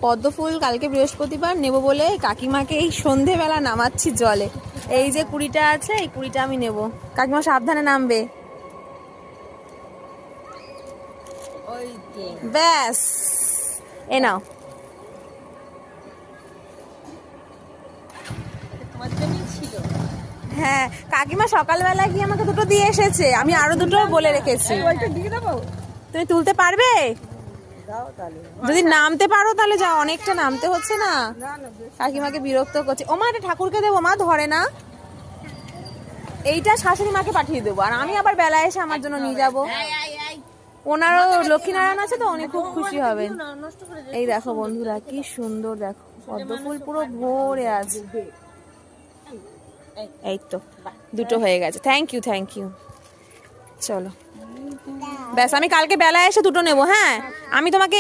পদ্ম ফুল কালকে বৃহস্পতিবার নেব বলে কাকিমাকে এই সন্ধেবেলা নামাচ্ছি জলে। এই যে 20টা আছে, এই 20টা আমি নেব। কাকিমা সাবধানে নামবে। ব্যাস, এ নাও। হ্যাঁ, কাকিমা সকালবেলা গিয়ে আমাকে দুটো দিয়ে এসেছে, আমি আরো দুটো বলে রেখেছি। তুমি তুলতে পারবে? যদি নামতে পারো তাহলে যাও, অনেকটা নামতে হচ্ছে না, কাকিমাকে বিরক্ত করছে। ও মা, এটা ঠাকুরকে দেবো, মা ধরে না। এইটা শাশুড়ি মাকে পাঠিয়ে দেবো, আর আমি আবার বেলা এসে আমার জন্য নিয়ে যাবো। ওনারও লক্ষ্মীনারায়ণ আছে তো, উনি খুব খুশি হবেন। এই দেখো বন্ধুরা, কি সুন্দর দেখো, পদ্ম ফুল পুরো ভরে আছে। এই তো দুটো হয়ে গেছে। Thank you, thank you. চলো ব্যাস, আমি কালকে বেলা এসে দুটো নেবো। হ্যাঁ, আমি তোমাকে